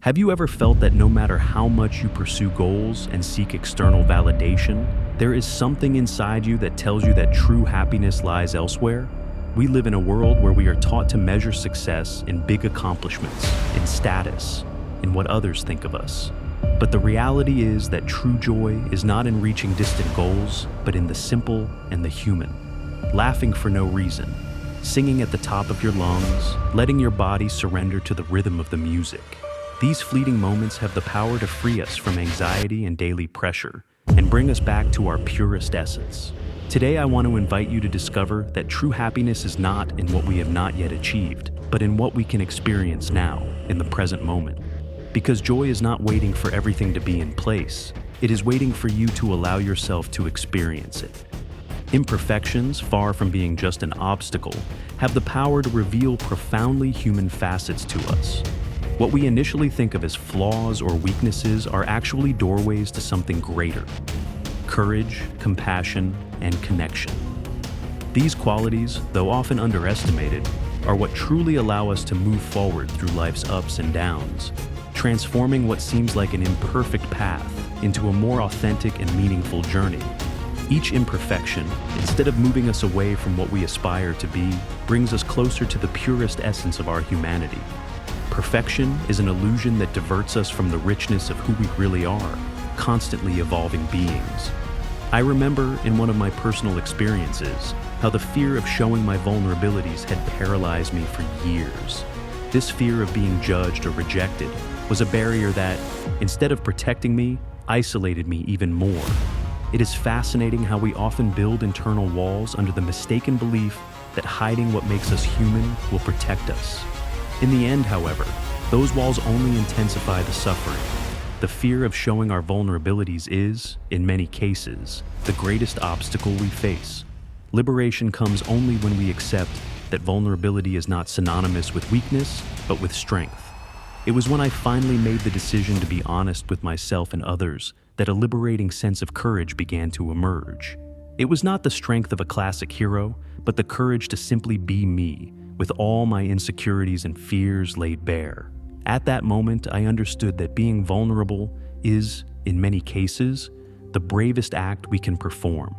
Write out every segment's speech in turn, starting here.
Have you ever felt that no matter how much you pursue goals and seek external validation, there is something inside you that tells you that true happiness lies elsewhere? We live in a world where we are taught to measure success in big accomplishments, in status, in what others think of us. But the reality is that true joy is not in reaching distant goals, but in the simple and the human. Laughing for no reason, singing at the top of your lungs, letting your body surrender to the rhythm of the music. These fleeting moments have the power to free us from anxiety and daily pressure and bring us back to our purest essence. Today, I want to invite you to discover that true happiness is not in what we have not yet achieved, but in what we can experience now, in the present moment. Because joy is not waiting for everything to be in place. It is waiting for you to allow yourself to experience it. Imperfections, far from being just an obstacle, have the power to reveal profoundly human facets to us. What we initially think of as flaws or weaknesses are actually doorways to something greater: courage, compassion, and connection. These qualities, though often underestimated, are what truly allow us to move forward through life's ups and downs, transforming what seems like an imperfect path into a more authentic and meaningful journey. Each imperfection, instead of moving us away from what we aspire to be, brings us closer to the purest essence of our humanity. Perfection is an illusion that diverts us from the richness of who we really are, constantly evolving beings. I remember in one of my personal experiences how the fear of showing my vulnerabilities had paralyzed me for years. This fear of being judged or rejected was a barrier that, instead of protecting me, isolated me even more. It is fascinating how we often build internal walls under the mistaken belief that hiding what makes us human will protect us. In the end, however, those walls only intensify the suffering. The fear of showing our vulnerabilities is, in many cases, the greatest obstacle we face. Liberation comes only when we accept that vulnerability is not synonymous with weakness, but with strength. It was when I finally made the decision to be honest with myself and others that a liberating sense of courage began to emerge. It was not the strength of a classic hero, but the courage to simply be me, with all my insecurities and fears laid bare. At that moment, I understood that being vulnerable is, in many cases, the bravest act we can perform.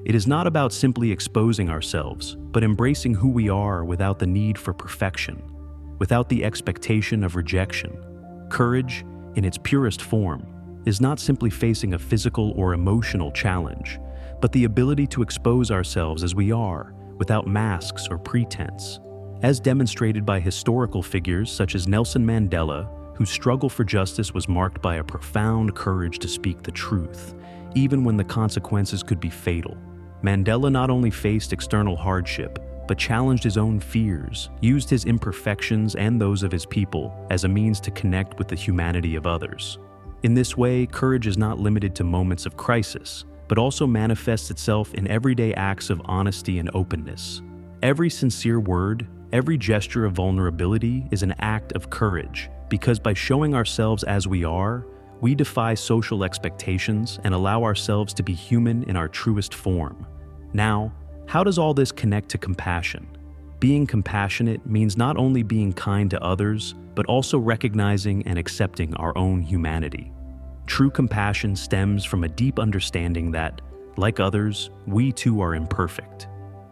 It is not about simply exposing ourselves, but embracing who we are without the need for perfection, without the expectation of rejection. Courage, in its purest form, is not simply facing a physical or emotional challenge, but the ability to expose ourselves as we are, without masks or pretense. As demonstrated by historical figures such as Nelson Mandela, whose struggle for justice was marked by a profound courage to speak the truth, even when the consequences could be fatal. Mandela not only faced external hardship, but challenged his own fears, used his imperfections and those of his people as a means to connect with the humanity of others. In this way, courage is not limited to moments of crisis, but also manifests itself in everyday acts of honesty and openness. Every sincere word, every gesture of vulnerability is an act of courage, because by showing ourselves as we are, we defy social expectations and allow ourselves to be human in our truest form. Now, how does all this connect to compassion? Being compassionate means not only being kind to others, but also recognizing and accepting our own humanity. True compassion stems from a deep understanding that, like others, we too are imperfect,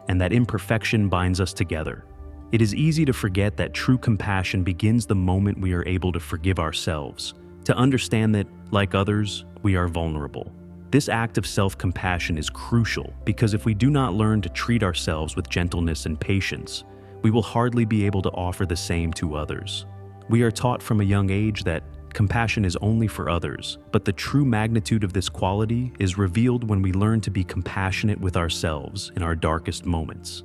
and that imperfection binds us together. It is easy to forget that true compassion begins the moment we are able to forgive ourselves, to understand that, like others, we are vulnerable. This act of self-compassion is crucial because if we do not learn to treat ourselves with gentleness and patience, we will hardly be able to offer the same to others. We are taught from a young age that compassion is only for others, but the true magnitude of this quality is revealed when we learn to be compassionate with ourselves in our darkest moments.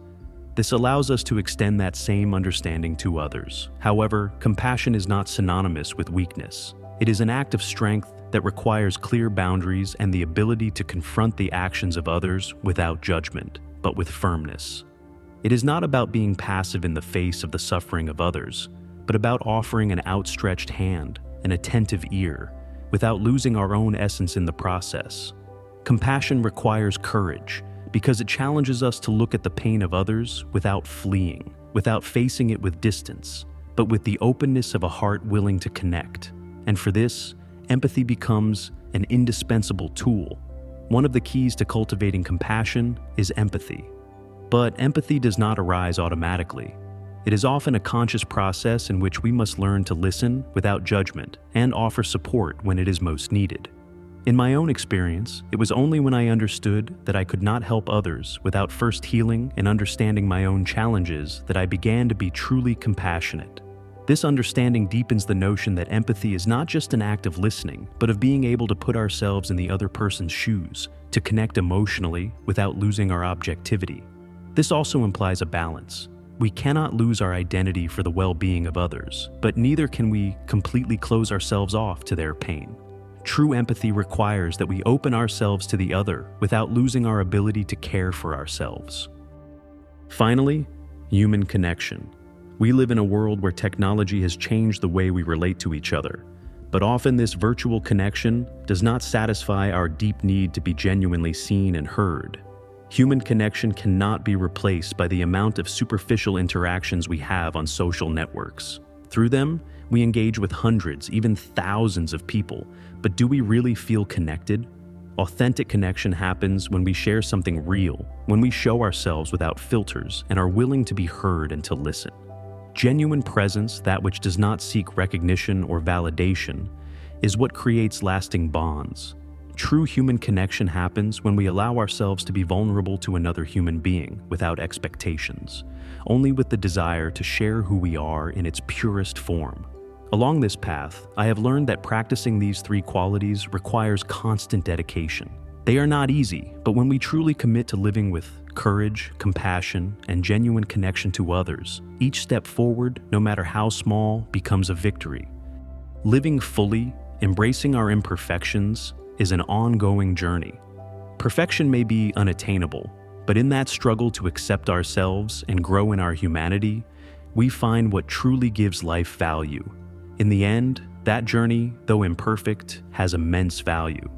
This allows us to extend that same understanding to others. However, compassion is not synonymous with weakness. It is an act of strength that requires clear boundaries and the ability to confront the actions of others without judgment, but with firmness. It is not about being passive in the face of the suffering of others, but about offering an outstretched hand, an attentive ear, without losing our own essence in the process. Compassion requires courage, because it challenges us to look at the pain of others without fleeing, without facing it with distance, but with the openness of a heart willing to connect. And for this, empathy becomes an indispensable tool. One of the keys to cultivating compassion is empathy. But empathy does not arise automatically. It is often a conscious process in which we must learn to listen without judgment and offer support when it is most needed. In my own experience, it was only when I understood that I could not help others without first healing and understanding my own challenges that I began to be truly compassionate. This understanding deepens the notion that empathy is not just an act of listening, but of being able to put ourselves in the other person's shoes, to connect emotionally without losing our objectivity. This also implies a balance. We cannot lose our identity for the well-being of others, but neither can we completely close ourselves off to their pain. True empathy requires that we open ourselves to the other without losing our ability to care for ourselves. Finally, human connection. We live in a world where technology has changed the way we relate to each other, but often this virtual connection does not satisfy our deep need to be genuinely seen and heard. Human connection cannot be replaced by the amount of superficial interactions we have on social networks. Through them, we engage with hundreds, even thousands of people, but do we really feel connected? Authentic connection happens when we share something real, when we show ourselves without filters and are willing to be heard and to listen. Genuine presence, that which does not seek recognition or validation, is what creates lasting bonds. True human connection happens when we allow ourselves to be vulnerable to another human being without expectations, only with the desire to share who we are in its purest form. Along this path, I have learned that practicing these three qualities requires constant dedication. They are not easy, but when we truly commit to living with courage, compassion, and genuine connection to others, each step forward, no matter how small, becomes a victory. Living fully, embracing our imperfections, is an ongoing journey. Perfection may be unattainable, but in that struggle to accept ourselves and grow in our humanity, we find what truly gives life value. In the end, that journey, though imperfect, has immense value.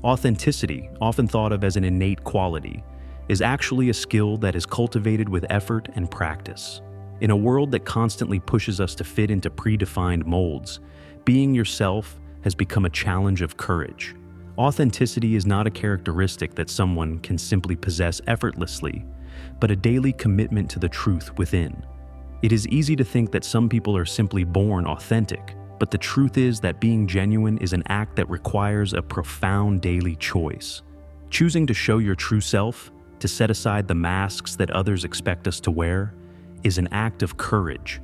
Authenticity, often thought of as an innate quality, is actually a skill that is cultivated with effort and practice. In a world that constantly pushes us to fit into predefined molds, being yourself has become a challenge of courage. Authenticity is not a characteristic that someone can simply possess effortlessly, but a daily commitment to the truth within. It is easy to think that some people are simply born authentic, but the truth is that being genuine is an act that requires a profound daily choice. Choosing to show your true self, to set aside the masks that others expect us to wear, is an act of courage.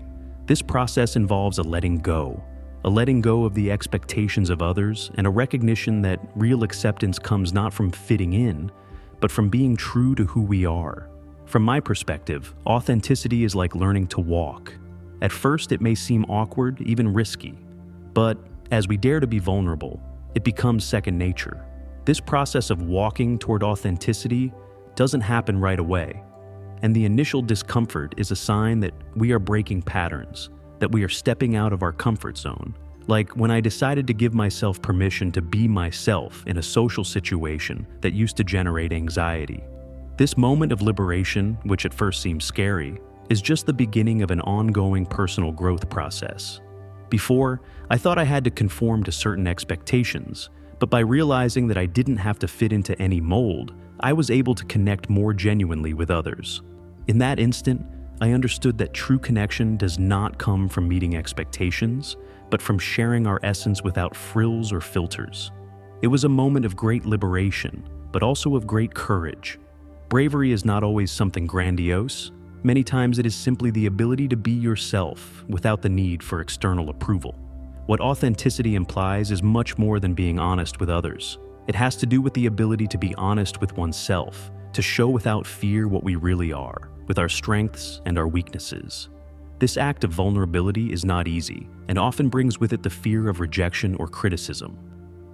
This process involves a letting go of the expectations of others, and a recognition that real acceptance comes not from fitting in, but from being true to who we are. From my perspective, authenticity is like learning to walk. At first, it may seem awkward, even risky, but as we dare to be vulnerable, it becomes second nature. This process of walking toward authenticity doesn't happen right away, and the initial discomfort is a sign that we are breaking patterns, that we are stepping out of our comfort zone. Like when I decided to give myself permission to be myself in a social situation that used to generate anxiety. This moment of liberation, which at first seems scary, is just the beginning of an ongoing personal growth process. Before, I thought I had to conform to certain expectations, but by realizing that I didn't have to fit into any mold, I was able to connect more genuinely with others. In that instant, I understood that true connection does not come from meeting expectations, but from sharing our essence without frills or filters. It was a moment of great liberation, but also of great courage. Bravery is not always something grandiose. Many times it is simply the ability to be yourself without the need for external approval. What authenticity implies is much more than being honest with others. It has to do with the ability to be honest with oneself, to show without fear what we really are, with our strengths and our weaknesses. This act of vulnerability is not easy, and often brings with it the fear of rejection or criticism.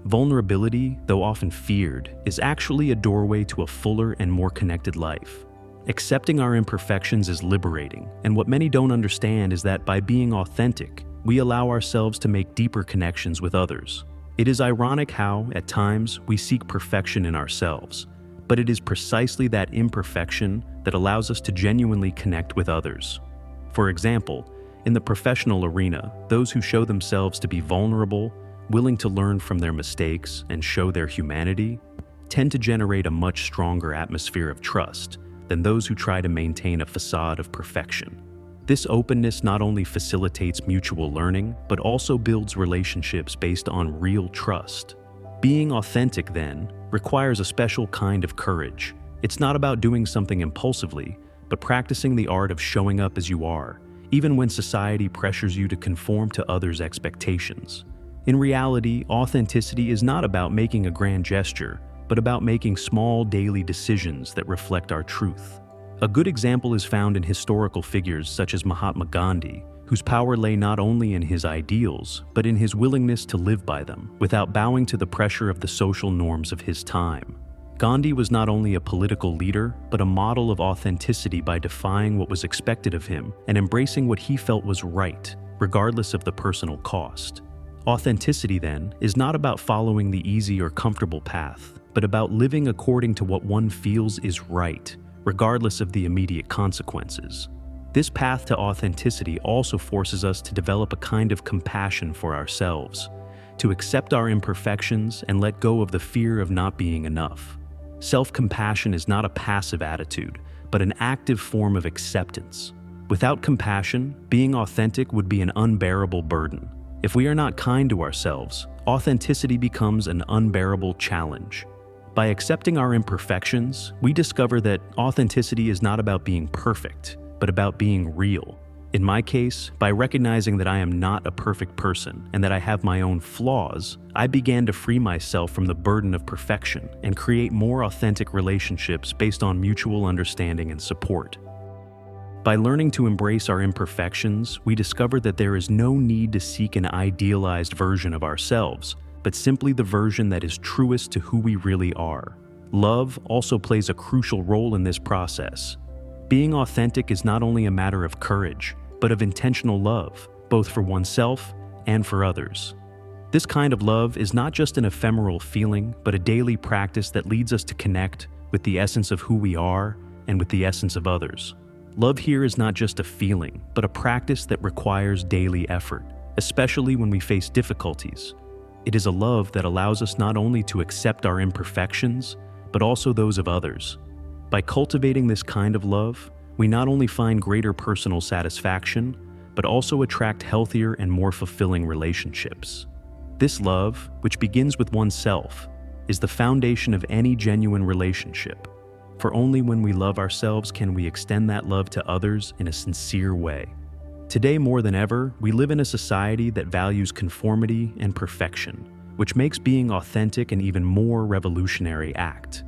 Vulnerability, though often feared, is actually a doorway to a fuller and more connected life. Accepting our imperfections is liberating, and what many don't understand is that by being authentic, we allow ourselves to make deeper connections with others. It is ironic how, at times, we seek perfection in ourselves, but it is precisely that imperfection that allows us to genuinely connect with others. For example, in the professional arena, those who show themselves to be vulnerable, willing to learn from their mistakes and show their humanity, tend to generate a much stronger atmosphere of trust than those who try to maintain a facade of perfection. This openness not only facilitates mutual learning, but also builds relationships based on real trust. Being authentic, then, requires a special kind of courage. It's not about doing something impulsively, but practicing the art of showing up as you are, even when society pressures you to conform to others' expectations. In reality, authenticity is not about making a grand gesture, but about making small daily decisions that reflect our truth. A good example is found in historical figures such as Mahatma Gandhi, whose power lay not only in his ideals, but in his willingness to live by them, without bowing to the pressure of the social norms of his time. Gandhi was not only a political leader, but a model of authenticity by defying what was expected of him and embracing what he felt was right, regardless of the personal cost. Authenticity, then, is not about following the easy or comfortable path, but about living according to what one feels is right, regardless of the immediate consequences. This path to authenticity also forces us to develop a kind of compassion for ourselves, to accept our imperfections and let go of the fear of not being enough. Self-compassion is not a passive attitude, but an active form of acceptance. Without compassion, being authentic would be an unbearable burden. If we are not kind to ourselves, authenticity becomes an unbearable challenge. By accepting our imperfections, we discover that authenticity is not about being perfect, but about being real. In my case, by recognizing that I am not a perfect person and that I have my own flaws, I began to free myself from the burden of perfection and create more authentic relationships based on mutual understanding and support. By learning to embrace our imperfections, we discover that there is no need to seek an idealized version of ourselves, but simply the version that is truest to who we really are. Love also plays a crucial role in this process. Being authentic is not only a matter of courage, but of intentional love, both for oneself and for others. This kind of love is not just an ephemeral feeling, but a daily practice that leads us to connect with the essence of who we are and with the essence of others. Love here is not just a feeling, but a practice that requires daily effort, especially when we face difficulties. It is a love that allows us not only to accept our imperfections, but also those of others. By cultivating this kind of love, we not only find greater personal satisfaction, but also attract healthier and more fulfilling relationships. This love, which begins with oneself, is the foundation of any genuine relationship. For only when we love ourselves can we extend that love to others in a sincere way. Today, more than ever, we live in a society that values conformity and perfection, which makes being authentic an even more revolutionary act.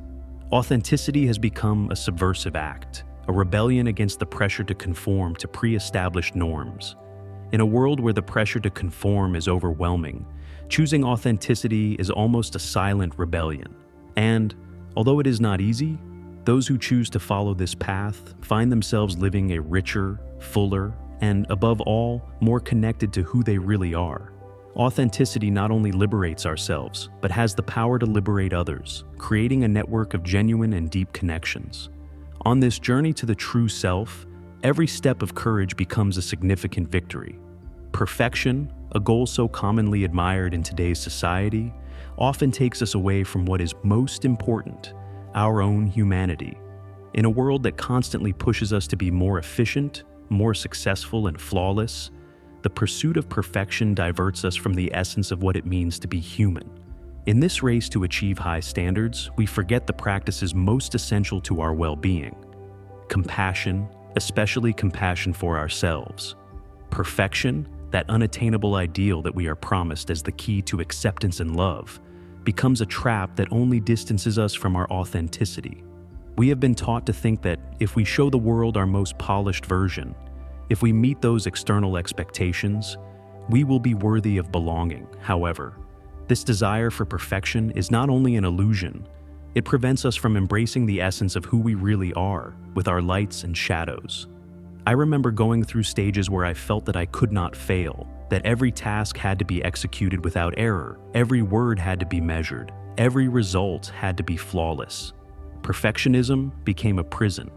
Authenticity has become a subversive act, a rebellion against the pressure to conform to pre-established norms. In a world where the pressure to conform is overwhelming, choosing authenticity is almost a silent rebellion. And, although it is not easy, those who choose to follow this path find themselves living a richer, fuller, and, above all, more connected to who they really are. Authenticity not only liberates ourselves, but has the power to liberate others, creating a network of genuine and deep connections. On this journey to the true self, every step of courage becomes a significant victory. Perfection, a goal so commonly admired in today's society, often takes us away from what is most important, our own humanity. In a world that constantly pushes us to be more efficient, more successful, and flawless, the pursuit of perfection diverts us from the essence of what it means to be human. In this race to achieve high standards, we forget the practices most essential to our well-being. Compassion, especially compassion for ourselves. Perfection, that unattainable ideal that we are promised as the key to acceptance and love, becomes a trap that only distances us from our authenticity. We have been taught to think that if we show the world our most polished version, if we meet those external expectations, we will be worthy of belonging. However, this desire for perfection is not only an illusion, it prevents us from embracing the essence of who we really are, with our lights and shadows. I remember going through stages where I felt that I could not fail, that every task had to be executed without error, every word had to be measured, every result had to be flawless. Perfectionism became a prison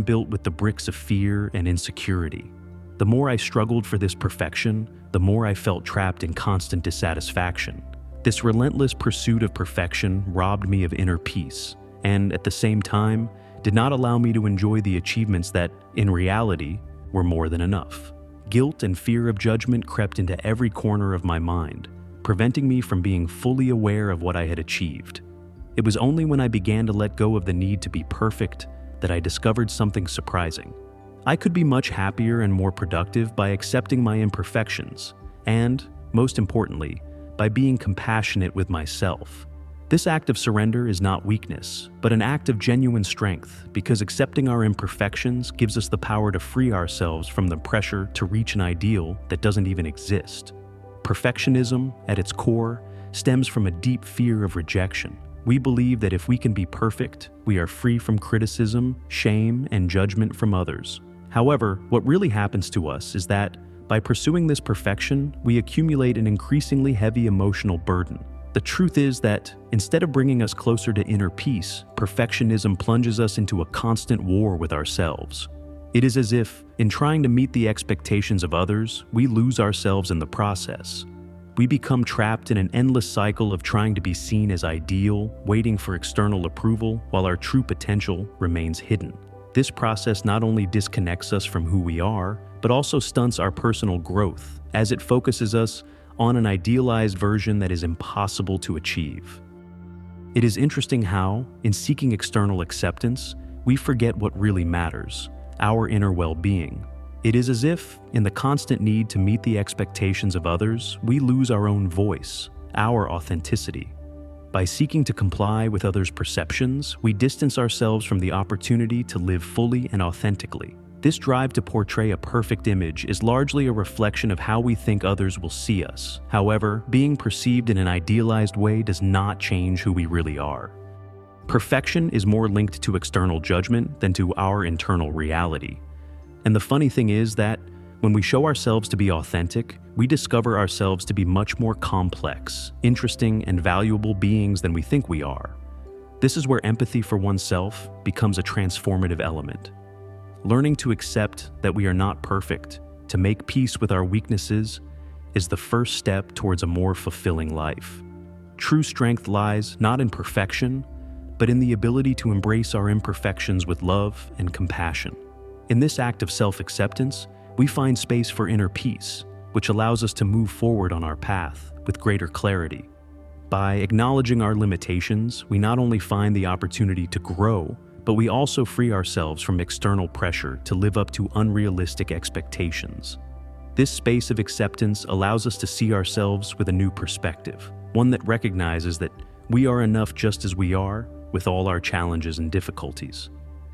built with the bricks of fear and insecurity. The more I struggled for this perfection, the more I felt trapped in constant dissatisfaction. This relentless pursuit of perfection robbed me of inner peace, and at the same time, did not allow me to enjoy the achievements that, in reality, were more than enough. Guilt and fear of judgment crept into every corner of my mind, preventing me from being fully aware of what I had achieved. It was only when I began to let go of the need to be perfect that I discovered something surprising. I could be much happier and more productive by accepting my imperfections, and, most importantly, by being compassionate with myself. This act of surrender is not weakness, but an act of genuine strength, because accepting our imperfections gives us the power to free ourselves from the pressure to reach an ideal that doesn't even exist. Perfectionism, at its core, stems from a deep fear of rejection. We believe that if we can be perfect, we are free from criticism, shame, and judgment from others. However, what really happens to us is that, by pursuing this perfection, we accumulate an increasingly heavy emotional burden. The truth is that, instead of bringing us closer to inner peace, perfectionism plunges us into a constant war with ourselves. It is as if, in trying to meet the expectations of others, we lose ourselves in the process. We become trapped in an endless cycle of trying to be seen as ideal, waiting for external approval, while our true potential remains hidden. This process not only disconnects us from who we are, but also stunts our personal growth, as it focuses us on an idealized version that is impossible to achieve. It is interesting how, in seeking external acceptance, we forget what really matters: our inner well-being. It is as if, in the constant need to meet the expectations of others, we lose our own voice, our authenticity. By seeking to comply with others' perceptions, we distance ourselves from the opportunity to live fully and authentically. This drive to portray a perfect image is largely a reflection of how we think others will see us. However, being perceived in an idealized way does not change who we really are. Perfection is more linked to external judgment than to our internal reality. And the funny thing is that, when we show ourselves to be authentic, we discover ourselves to be much more complex, interesting, and valuable beings than we think we are. This is where empathy for oneself becomes a transformative element. Learning to accept that we are not perfect, to make peace with our weaknesses, is the first step towards a more fulfilling life. True strength lies not in perfection, but in the ability to embrace our imperfections with love and compassion. In this act of self-acceptance, we find space for inner peace, which allows us to move forward on our path with greater clarity. By acknowledging our limitations, we not only find the opportunity to grow, but we also free ourselves from external pressure to live up to unrealistic expectations. This space of acceptance allows us to see ourselves with a new perspective, one that recognizes that we are enough just as we are, with all our challenges and difficulties.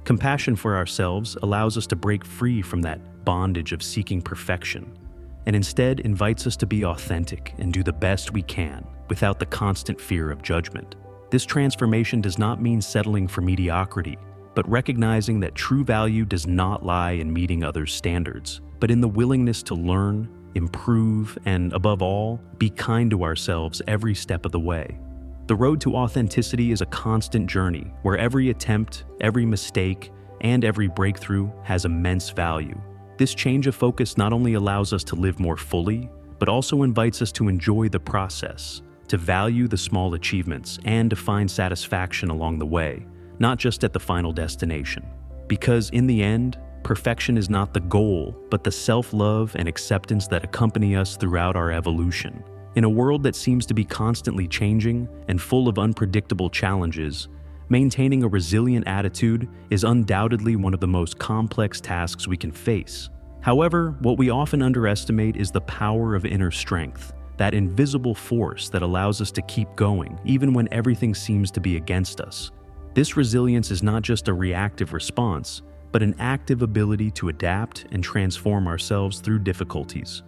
Compassion for ourselves allows us to break free from that bondage of seeking perfection, and instead invites us to be authentic and do the best we can without the constant fear of judgment. This transformation does not mean settling for mediocrity, but recognizing that true value does not lie in meeting others' standards, but in the willingness to learn, improve, and above all, be kind to ourselves every step of the way. The road to authenticity is a constant journey where every attempt, every mistake, and every breakthrough has immense value. This change of focus not only allows us to live more fully, but also invites us to enjoy the process, to value the small achievements, and to find satisfaction along the way, not just at the final destination. Because in the end, perfection is not the goal, but the self-love and acceptance that accompany us throughout our evolution. In a world that seems to be constantly changing and full of unpredictable challenges, maintaining a resilient attitude is undoubtedly one of the most complex tasks we can face. However, what we often underestimate is the power of inner strength, that invisible force that allows us to keep going even when everything seems to be against us. This resilience is not just a reactive response, but an active ability to adapt and transform ourselves through difficulties.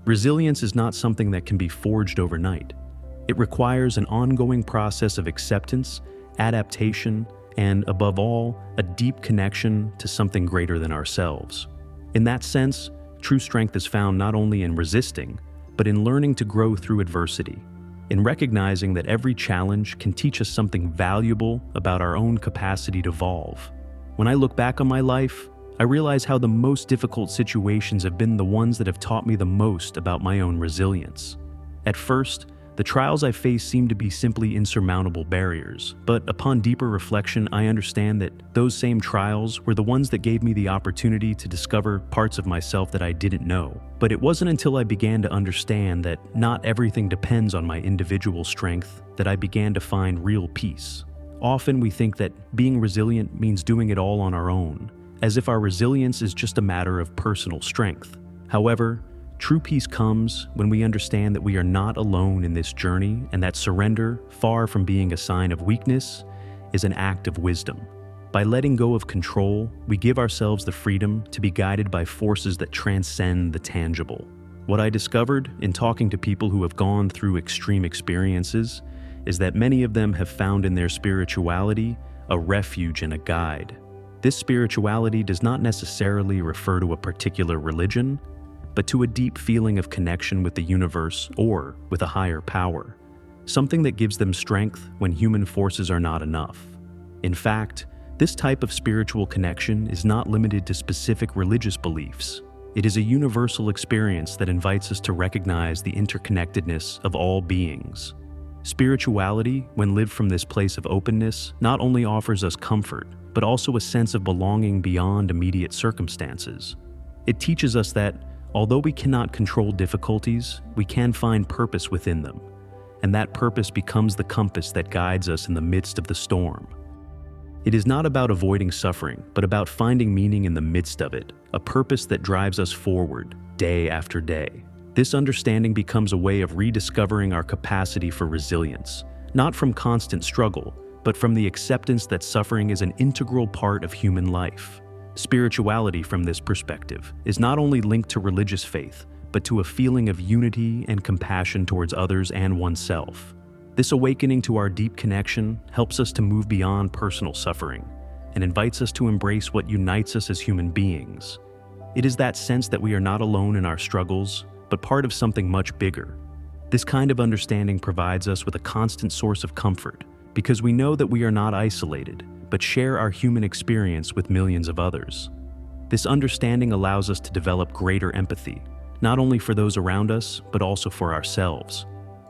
Resilience is not something that can be forged overnight. It requires an ongoing process of acceptance, adaptation, and, above all, a deep connection to something greater than ourselves. In that sense, true strength is found not only in resisting, but in learning to grow through adversity, in recognizing that every challenge can teach us something valuable about our own capacity to evolve. When I look back on my life, I realize how the most difficult situations have been the ones that have taught me the most about my own resilience. At first, the trials I faced seemed to be simply insurmountable barriers, but upon deeper reflection, I understand that those same trials were the ones that gave me the opportunity to discover parts of myself that I didn't know. But it wasn't until I began to understand that not everything depends on my individual strength that I began to find real peace. Often we think that being resilient means doing it all on our own, as if our resilience is just a matter of personal strength. However, true peace comes when we understand that we are not alone in this journey and that surrender, far from being a sign of weakness, is an act of wisdom. By letting go of control, we give ourselves the freedom to be guided by forces that transcend the tangible. What I discovered in talking to people who have gone through extreme experiences is that many of them have found in their spirituality a refuge and a guide. This spirituality does not necessarily refer to a particular religion, but to a deep feeling of connection with the universe or with a higher power, something that gives them strength when human forces are not enough. In fact, this type of spiritual connection is not limited to specific religious beliefs. It is a universal experience that invites us to recognize the interconnectedness of all beings. Spirituality, when lived from this place of openness, not only offers us comfort, but also a sense of belonging beyond immediate circumstances. It teaches us that, although we cannot control difficulties, we can find purpose within them, and that purpose becomes the compass that guides us in the midst of the storm. It is not about avoiding suffering, but about finding meaning in the midst of it, a purpose that drives us forward, day after day. This understanding becomes a way of rediscovering our capacity for resilience, not from constant struggle, but from the acceptance that suffering is an integral part of human life. Spirituality, from this perspective, is not only linked to religious faith, but to a feeling of unity and compassion towards others and oneself. This awakening to our deep connection helps us to move beyond personal suffering and invites us to embrace what unites us as human beings. It is that sense that we are not alone in our struggles, but part of something much bigger. This kind of understanding provides us with a constant source of comfort, because we know that we are not isolated, but share our human experience with millions of others. This understanding allows us to develop greater empathy, not only for those around us, but also for ourselves.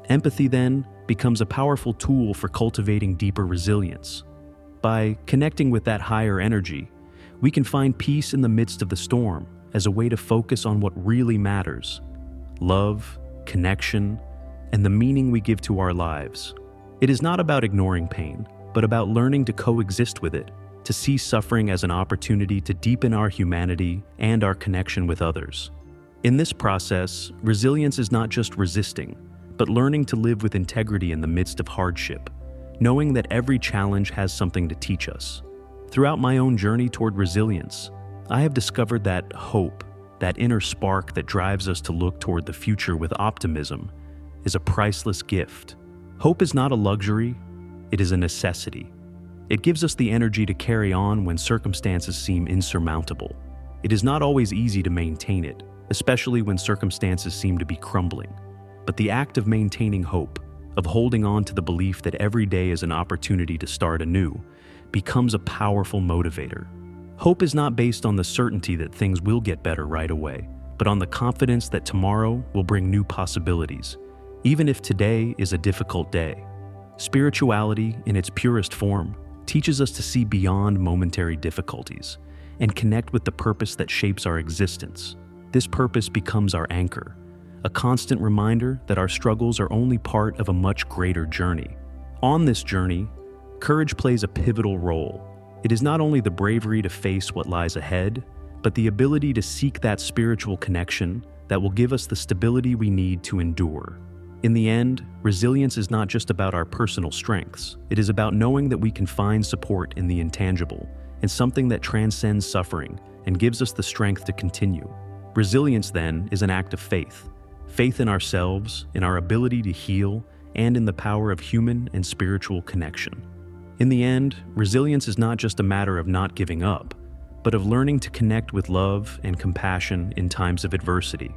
Empathy, then, becomes a powerful tool for cultivating deeper resilience. By connecting with that higher energy, we can find peace in the midst of the storm as a way to focus on what really matters: love, connection, and the meaning we give to our lives. It is not about ignoring pain, but about learning to coexist with it, to see suffering as an opportunity to deepen our humanity and our connection with others. In this process, resilience is not just resisting, but learning to live with integrity in the midst of hardship, knowing that every challenge has something to teach us. Throughout my own journey toward resilience, I have discovered that hope, that inner spark that drives us to look toward the future with optimism, is a priceless gift. Hope is not a luxury, it is a necessity. It gives us the energy to carry on when circumstances seem insurmountable. It is not always easy to maintain it, especially when circumstances seem to be crumbling. But the act of maintaining hope, of holding on to the belief that every day is an opportunity to start anew, becomes a powerful motivator. Hope is not based on the certainty that things will get better right away, but on the confidence that tomorrow will bring new possibilities, even if today is a difficult day. Spirituality, in its purest form, teaches us to see beyond momentary difficulties and connect with the purpose that shapes our existence. This purpose becomes our anchor, a constant reminder that our struggles are only part of a much greater journey. On this journey, courage plays a pivotal role. It is not only the bravery to face what lies ahead, but the ability to seek that spiritual connection that will give us the stability we need to endure. In the end, resilience is not just about our personal strengths. It is about knowing that we can find support in the intangible, in something that transcends suffering and gives us the strength to continue. Resilience, then, is an act of faith. Faith in ourselves, in our ability to heal, and in the power of human and spiritual connection. In the end, resilience is not just a matter of not giving up, but of learning to connect with love and compassion in times of adversity.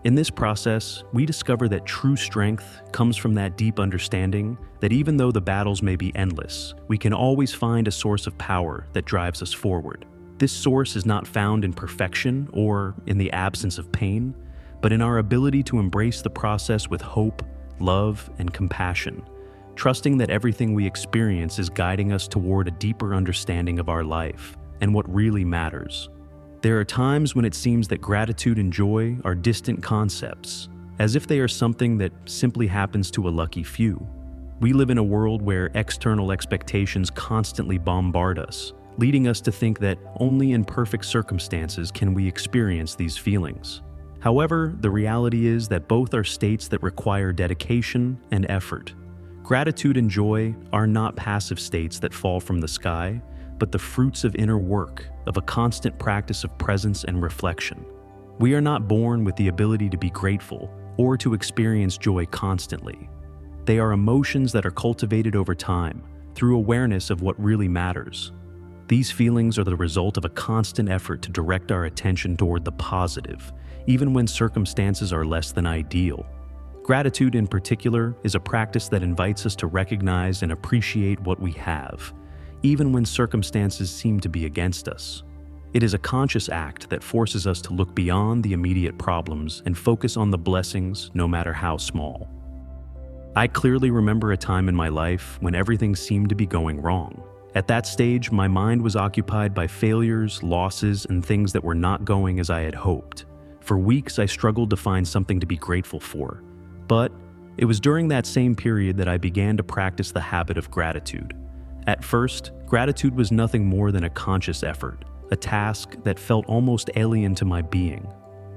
In this process, we discover that true strength comes from that deep understanding that even though the battles may be endless, we can always find a source of power that drives us forward. This source is not found in perfection or in the absence of pain, but in our ability to embrace the process with hope, love, and compassion, trusting that everything we experience is guiding us toward a deeper understanding of our life and what really matters. There are times when it seems that gratitude and joy are distant concepts, as if they are something that simply happens to a lucky few. We live in a world where external expectations constantly bombard us, leading us to think that only in perfect circumstances can we experience these feelings. However, the reality is that both are states that require dedication and effort. Gratitude and joy are not passive states that fall from the sky, but the fruits of inner work, of a constant practice of presence and reflection. We are not born with the ability to be grateful or to experience joy constantly. They are emotions that are cultivated over time through awareness of what really matters. These feelings are the result of a constant effort to direct our attention toward the positive, even when circumstances are less than ideal. Gratitude, in particular, is a practice that invites us to recognize and appreciate what we have, even when circumstances seem to be against us. It is a conscious act that forces us to look beyond the immediate problems and focus on the blessings, no matter how small. I clearly remember a time in my life when everything seemed to be going wrong. At that stage, my mind was occupied by failures, losses, and things that were not going as I had hoped. For weeks, I struggled to find something to be grateful for. But it was during that same period that I began to practice the habit of gratitude. At first, gratitude was nothing more than a conscious effort, a task that felt almost alien to my being.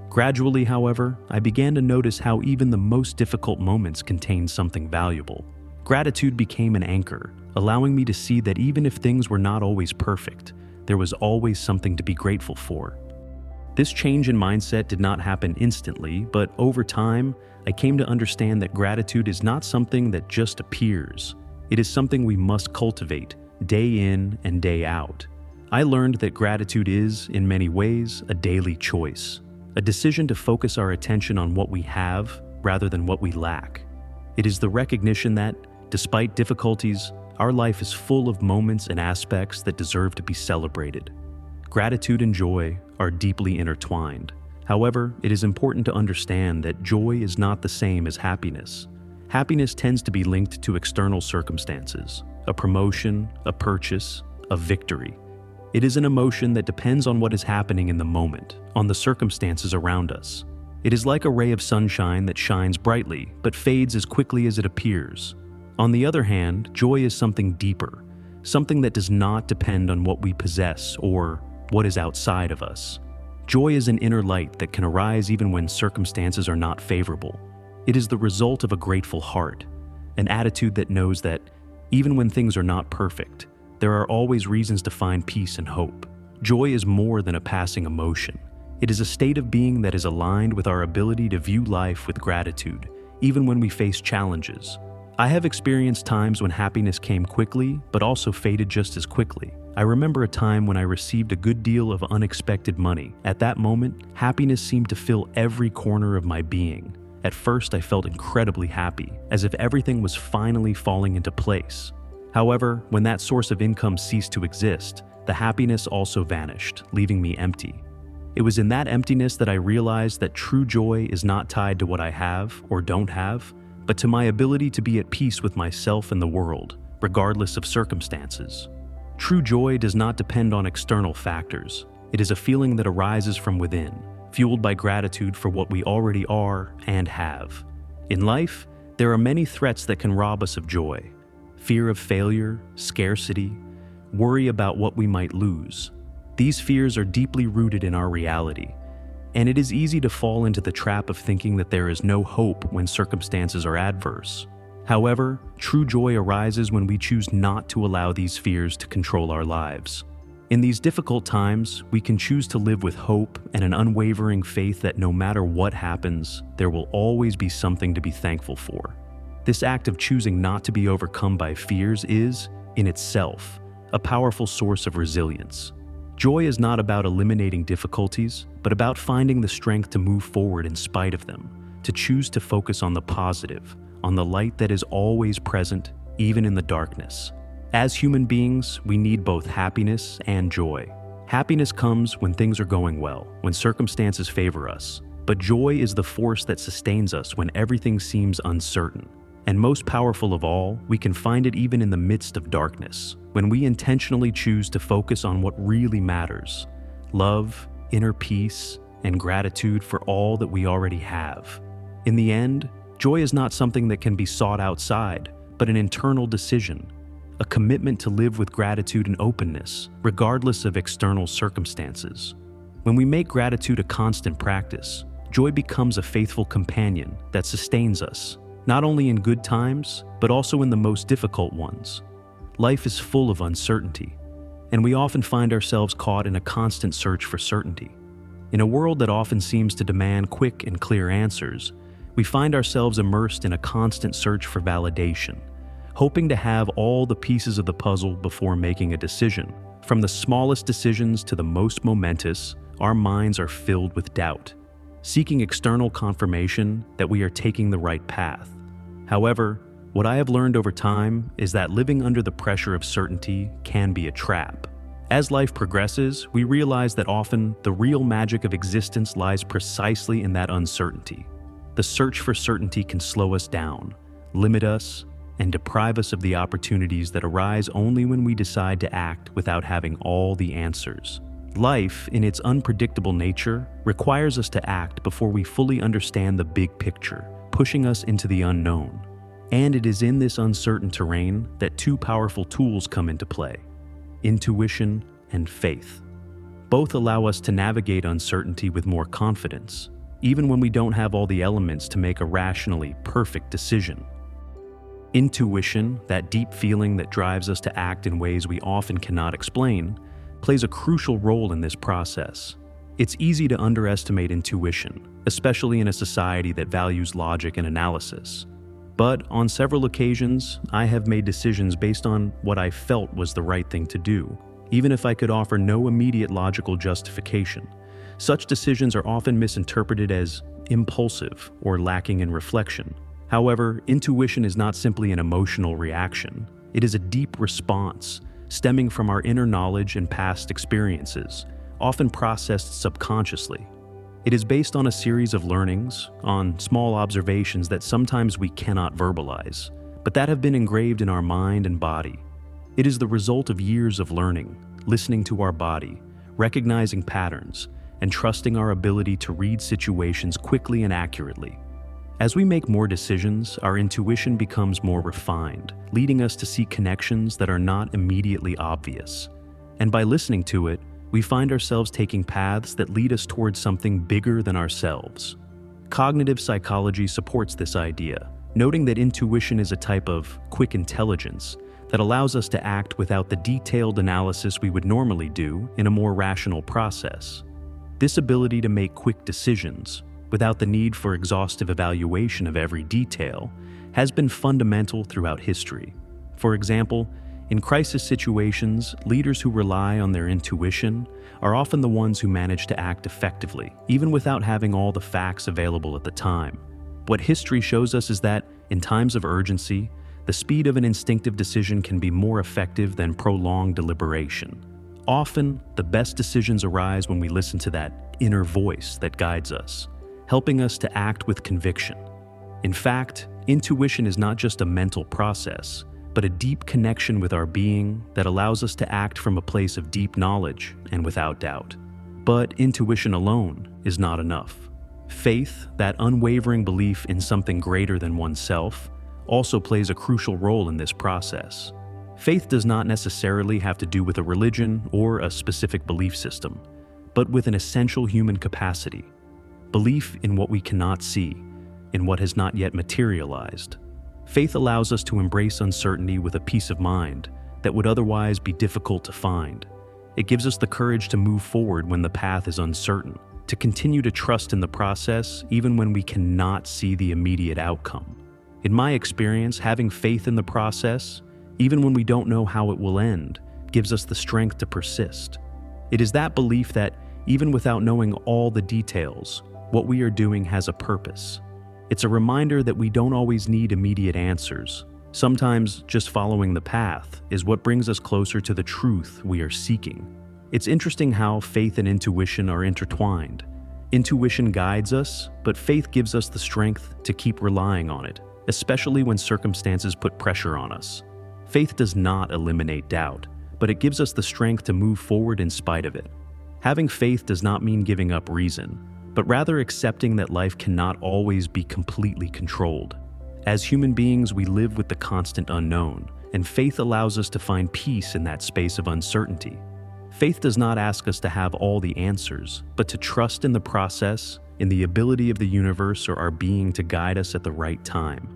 Gradually, however, I began to notice how even the most difficult moments contained something valuable. Gratitude became an anchor, allowing me to see that even if things were not always perfect, there was always something to be grateful for. This change in mindset did not happen instantly, but over time, I came to understand that gratitude is not something that just appears. It is something we must cultivate, day in and day out. I learned that gratitude is, in many ways, a daily choice, a decision to focus our attention on what we have rather than what we lack. It is the recognition that, despite difficulties, our life is full of moments and aspects that deserve to be celebrated. Gratitude and joy are deeply intertwined. However, it is important to understand that joy is not the same as happiness. Happiness tends to be linked to external circumstances, a promotion, a purchase, a victory. It is an emotion that depends on what is happening in the moment, on the circumstances around us. It is like a ray of sunshine that shines brightly, but fades as quickly as it appears. On the other hand, joy is something deeper, something that does not depend on what we possess or what is outside of us. Joy is an inner light that can arise even when circumstances are not favorable. It is the result of a grateful heart, an attitude that knows that, even when things are not perfect, there are always reasons to find peace and hope. Joy is more than a passing emotion. It is a state of being that is aligned with our ability to view life with gratitude, even when we face challenges. I have experienced times when happiness came quickly, but also faded just as quickly. I remember a time when I received a good deal of unexpected money. At that moment, happiness seemed to fill every corner of my being. At first, I felt incredibly happy, as if everything was finally falling into place. However, when that source of income ceased to exist, the happiness also vanished, leaving me empty. It was in that emptiness that I realized that true joy is not tied to what I have or don't have, but to my ability to be at peace with myself and the world, regardless of circumstances. True joy does not depend on external factors. It is a feeling that arises from within, fueled by gratitude for what we already are and have. In life, there are many threats that can rob us of joy. Fear of failure, scarcity, worry about what we might lose. These fears are deeply rooted in our reality, and it is easy to fall into the trap of thinking that there is no hope when circumstances are adverse. However, true joy arises when we choose not to allow these fears to control our lives. In these difficult times, we can choose to live with hope and an unwavering faith that no matter what happens, there will always be something to be thankful for. This act of choosing not to be overcome by fears is, in itself, a powerful source of resilience. Joy is not about eliminating difficulties, but about finding the strength to move forward in spite of them, to choose to focus on the positive, on the light that is always present, even in the darkness. As human beings, we need both happiness and joy. Happiness comes when things are going well, when circumstances favor us. But joy is the force that sustains us when everything seems uncertain. And most powerful of all, we can find it even in the midst of darkness, when we intentionally choose to focus on what really matters: love, inner peace, and gratitude for all that we already have. In the end, joy is not something that can be sought outside, but an internal decision, a commitment to live with gratitude and openness, regardless of external circumstances. When we make gratitude a constant practice, joy becomes a faithful companion that sustains us, not only in good times, but also in the most difficult ones. Life is full of uncertainty, and we often find ourselves caught in a constant search for certainty. In a world that often seems to demand quick and clear answers, we find ourselves immersed in a constant search for validation, hoping to have all the pieces of the puzzle before making a decision. From the smallest decisions to the most momentous, our minds are filled with doubt, seeking external confirmation that we are taking the right path. However, what I have learned over time is that living under the pressure of certainty can be a trap. As life progresses, we realize that often the real magic of existence lies precisely in that uncertainty. The search for certainty can slow us down, limit us, and deprive us of the opportunities that arise only when we decide to act without having all the answers. Life, in its unpredictable nature, requires us to act before we fully understand the big picture, pushing us into the unknown. And it is in this uncertain terrain that two powerful tools come into play: intuition and faith. Both allow us to navigate uncertainty with more confidence, even when we don't have all the elements to make a rationally perfect decision. Intuition, that deep feeling that drives us to act in ways we often cannot explain, plays a crucial role in this process. It's easy to underestimate intuition, especially in a society that values logic and analysis. But on several occasions, I have made decisions based on what I felt was the right thing to do, even if I could offer no immediate logical justification. Such decisions are often misinterpreted as impulsive or lacking in reflection. However, intuition is not simply an emotional reaction. It is a deep response, stemming from our inner knowledge and past experiences, often processed subconsciously. It is based on a series of learnings, on small observations that sometimes we cannot verbalize, but that have been engraved in our mind and body. It is the result of years of learning, listening to our body, recognizing patterns, and trusting our ability to read situations quickly and accurately. As we make more decisions, our intuition becomes more refined, leading us to see connections that are not immediately obvious. And by listening to it, we find ourselves taking paths that lead us towards something bigger than ourselves. Cognitive psychology supports this idea, noting that intuition is a type of quick intelligence that allows us to act without the detailed analysis we would normally do in a more rational process. This ability to make quick decisions, without the need for exhaustive evaluation of every detail, has been fundamental throughout history. For example, in crisis situations, leaders who rely on their intuition are often the ones who manage to act effectively, even without having all the facts available at the time. What history shows us is that, in times of urgency, the speed of an instinctive decision can be more effective than prolonged deliberation. Often, the best decisions arise when we listen to that inner voice that guides us, helping us to act with conviction. In fact, intuition is not just a mental process, but a deep connection with our being that allows us to act from a place of deep knowledge and without doubt. But intuition alone is not enough. Faith, that unwavering belief in something greater than oneself, also plays a crucial role in this process. Faith does not necessarily have to do with a religion or a specific belief system, but with an essential human capacity: belief in what we cannot see, in what has not yet materialized. Faith allows us to embrace uncertainty with a peace of mind that would otherwise be difficult to find. It gives us the courage to move forward when the path is uncertain, to continue to trust in the process even when we cannot see the immediate outcome. In my experience, having faith in the process, even when we don't know how it will end, gives us the strength to persist. It is that belief that, even without knowing all the details, what we are doing has a purpose. It's a reminder that we don't always need immediate answers. Sometimes just following the path is what brings us closer to the truth we are seeking. It's interesting how faith and intuition are intertwined. Intuition guides us, but faith gives us the strength to keep relying on it, especially when circumstances put pressure on us. Faith does not eliminate doubt, but it gives us the strength to move forward in spite of it. Having faith does not mean giving up reason, but rather accepting that life cannot always be completely controlled. As human beings, we live with the constant unknown, and faith allows us to find peace in that space of uncertainty. Faith does not ask us to have all the answers, but to trust in the process, in the ability of the universe or our being to guide us at the right time.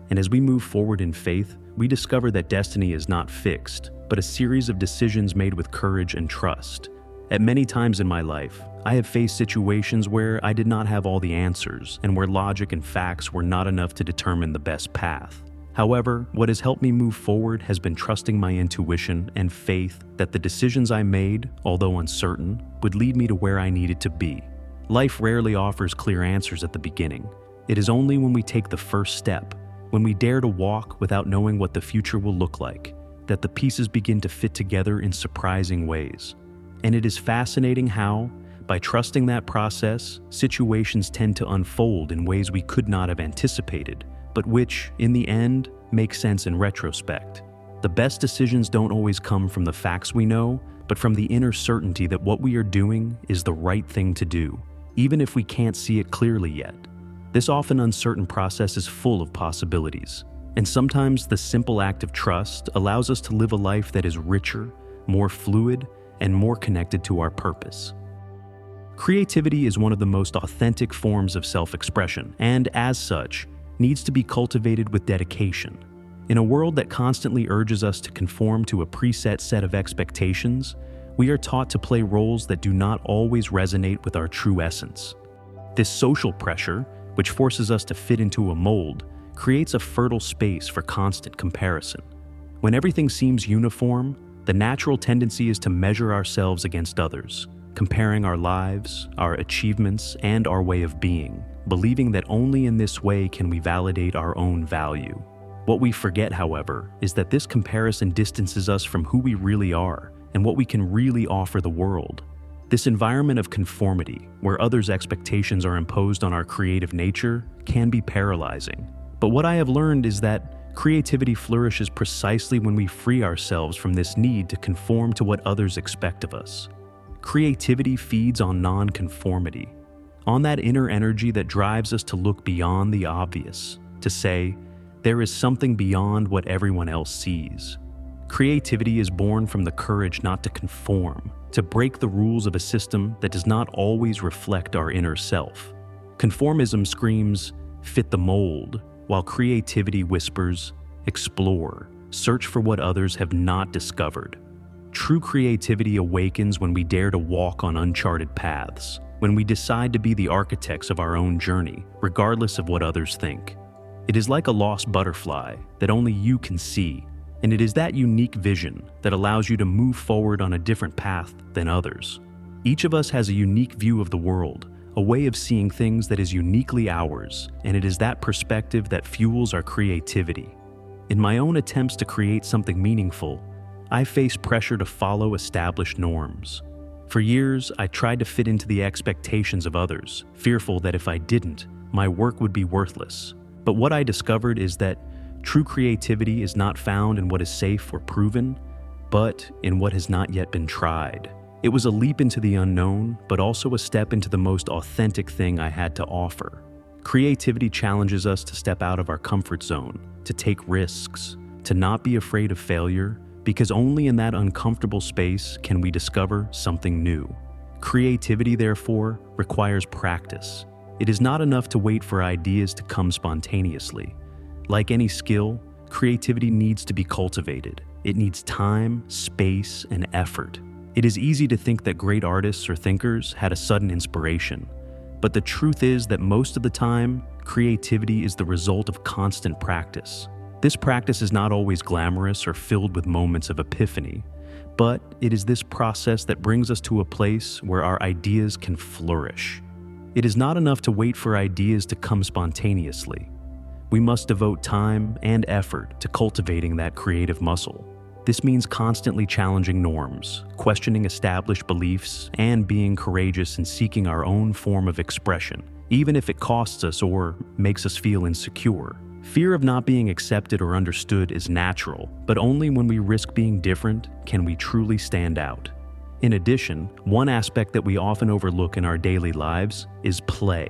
And as we move forward in faith, we discover that destiny is not fixed, but a series of decisions made with courage and trust. At many times in my life, I have faced situations where I did not have all the answers and where logic and facts were not enough to determine the best path. However, what has helped me move forward has been trusting my intuition and faith that the decisions I made, although uncertain, would lead me to where I needed to be. Life rarely offers clear answers at the beginning. It is only when we take the first step, when we dare to walk without knowing what the future will look like, that the pieces begin to fit together in surprising ways. And it is fascinating how, by trusting that process, situations tend to unfold in ways we could not have anticipated, but which, in the end, make sense in retrospect. The best decisions don't always come from the facts we know, but from the inner certainty that what we are doing is the right thing to do, even if we can't see it clearly yet. This often uncertain process is full of possibilities, and sometimes the simple act of trust allows us to live a life that is richer, more fluid, and more connected to our purpose. Creativity is one of the most authentic forms of self-expression, and as such, needs to be cultivated with dedication. In a world that constantly urges us to conform to a preset set of expectations, we are taught to play roles that do not always resonate with our true essence. This social pressure, which forces us to fit into a mold, creates a fertile space for constant comparison. When everything seems uniform, the natural tendency is to measure ourselves against others, comparing our lives, our achievements, and our way of being, believing that only in this way can we validate our own value. What we forget, however, is that this comparison distances us from who we really are and what we can really offer the world. This environment of conformity, where others' expectations are imposed on our creative nature, can be paralyzing. But what I have learned is that creativity flourishes precisely when we free ourselves from this need to conform to what others expect of us. Creativity feeds on non-conformity, on that inner energy that drives us to look beyond the obvious, to say, there is something beyond what everyone else sees. Creativity is born from the courage not to conform, to break the rules of a system that does not always reflect our inner self. Conformism screams, fit the mold, while creativity whispers, explore, search for what others have not discovered. True creativity awakens when we dare to walk on uncharted paths, when we decide to be the architects of our own journey, regardless of what others think. It is like a lost butterfly that only you can see, and it is that unique vision that allows you to move forward on a different path than others. Each of us has a unique view of the world, a way of seeing things that is uniquely ours, and it is that perspective that fuels our creativity. In my own attempts to create something meaningful, I faced pressure to follow established norms. For years, I tried to fit into the expectations of others, fearful that if I didn't, my work would be worthless. But what I discovered is that true creativity is not found in what is safe or proven, but in what has not yet been tried. It was a leap into the unknown, but also a step into the most authentic thing I had to offer. Creativity challenges us to step out of our comfort zone, to take risks, to not be afraid of failure, because only in that uncomfortable space can we discover something new. Creativity, therefore, requires practice. It is not enough to wait for ideas to come spontaneously. Like any skill, creativity needs to be cultivated. It needs time, space, and effort. It is easy to think that great artists or thinkers had a sudden inspiration, but the truth is that most of the time, creativity is the result of constant practice. This practice is not always glamorous or filled with moments of epiphany, but it is this process that brings us to a place where our ideas can flourish. It is not enough to wait for ideas to come spontaneously. We must devote time and effort to cultivating that creative muscle. This means constantly challenging norms, questioning established beliefs, and being courageous in seeking our own form of expression, even if it costs us or makes us feel insecure. Fear of not being accepted or understood is natural, but only when we risk being different can we truly stand out. In addition, one aspect that we often overlook in our daily lives is play.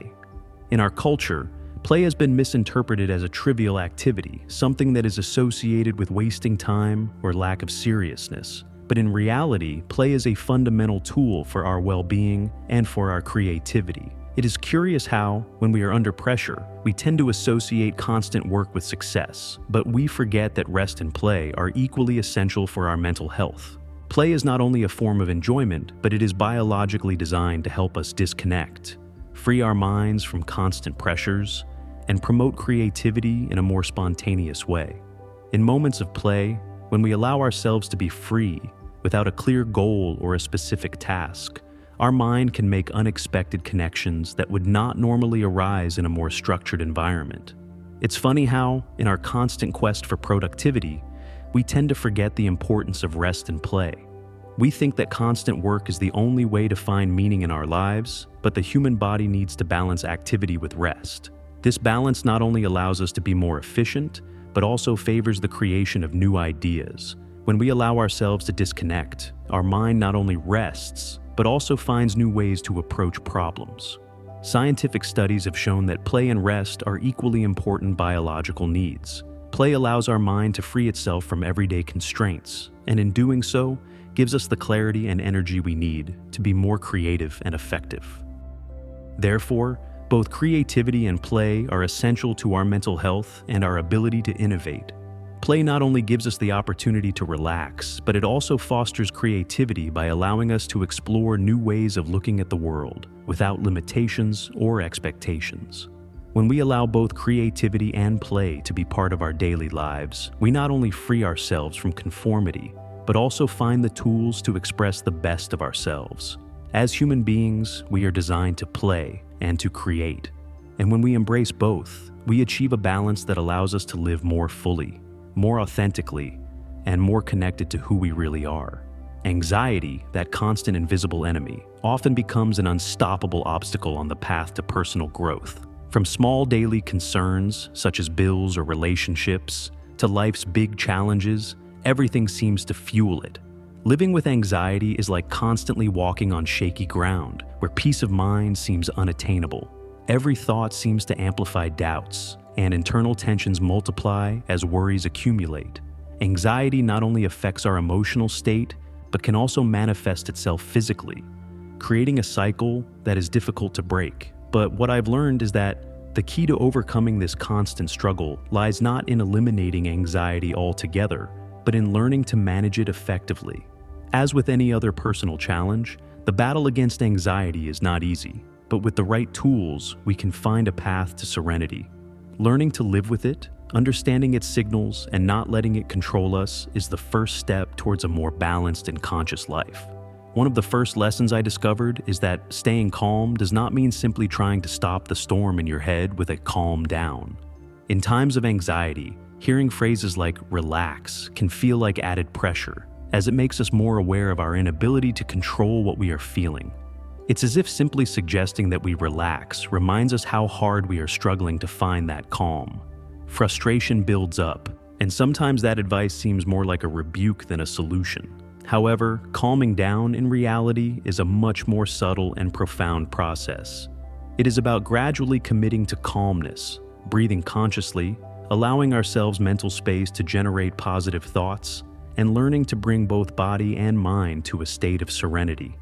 In our culture, play has been misinterpreted as a trivial activity, something that is associated with wasting time or lack of seriousness. But in reality, play is a fundamental tool for our well-being and for our creativity. It is curious how, when we are under pressure, we tend to associate constant work with success, but we forget that rest and play are equally essential for our mental health. Play is not only a form of enjoyment, but it is biologically designed to help us disconnect, free our minds from constant pressures, and promote creativity in a more spontaneous way. In moments of play, when we allow ourselves to be free, without a clear goal or a specific task, our mind can make unexpected connections that would not normally arise in a more structured environment. It's funny how, in our constant quest for productivity, we tend to forget the importance of rest and play. We think that constant work is the only way to find meaning in our lives, but the human body needs to balance activity with rest. This balance not only allows us to be more efficient, but also favors the creation of new ideas. When we allow ourselves to disconnect, our mind not only rests, but also finds new ways to approach problems. Scientific studies have shown that play and rest are equally important biological needs. Play allows our mind to free itself from everyday constraints, and in doing so, gives us the clarity and energy we need to be more creative and effective. Therefore, both creativity and play are essential to our mental health and our ability to innovate. Play not only gives us the opportunity to relax, but it also fosters creativity by allowing us to explore new ways of looking at the world without limitations or expectations. When we allow both creativity and play to be part of our daily lives, we not only free ourselves from conformity, but also find the tools to express the best of ourselves. As human beings, we are designed to play and to create. And when we embrace both, we achieve a balance that allows us to live more fully, more authentically, and more connected to who we really are. Anxiety, that constant invisible enemy, often becomes an unstoppable obstacle on the path to personal growth. From small daily concerns, such as bills or relationships, to life's big challenges, everything seems to fuel it. Living with anxiety is like constantly walking on shaky ground, where peace of mind seems unattainable. Every thought seems to amplify doubts, and internal tensions multiply as worries accumulate. Anxiety not only affects our emotional state, but can also manifest itself physically, creating a cycle that is difficult to break. But what I've learned is that the key to overcoming this constant struggle lies not in eliminating anxiety altogether, but in learning to manage it effectively. As with any other personal challenge, the battle against anxiety is not easy, but with the right tools, we can find a path to serenity. Learning to live with it, understanding its signals, and not letting it control us is the first step towards a more balanced and conscious life. One of the first lessons I discovered is that staying calm does not mean simply trying to stop the storm in your head with a calm down. In times of anxiety, hearing phrases like relax can feel like added pressure, as it makes us more aware of our inability to control what we are feeling. It's as if simply suggesting that we relax reminds us how hard we are struggling to find that calm. Frustration builds up, and sometimes that advice seems more like a rebuke than a solution. However, calming down in reality is a much more subtle and profound process. It is about gradually committing to calmness, breathing consciously, allowing ourselves mental space to generate positive thoughts, and learning to bring both body and mind to a state of serenity.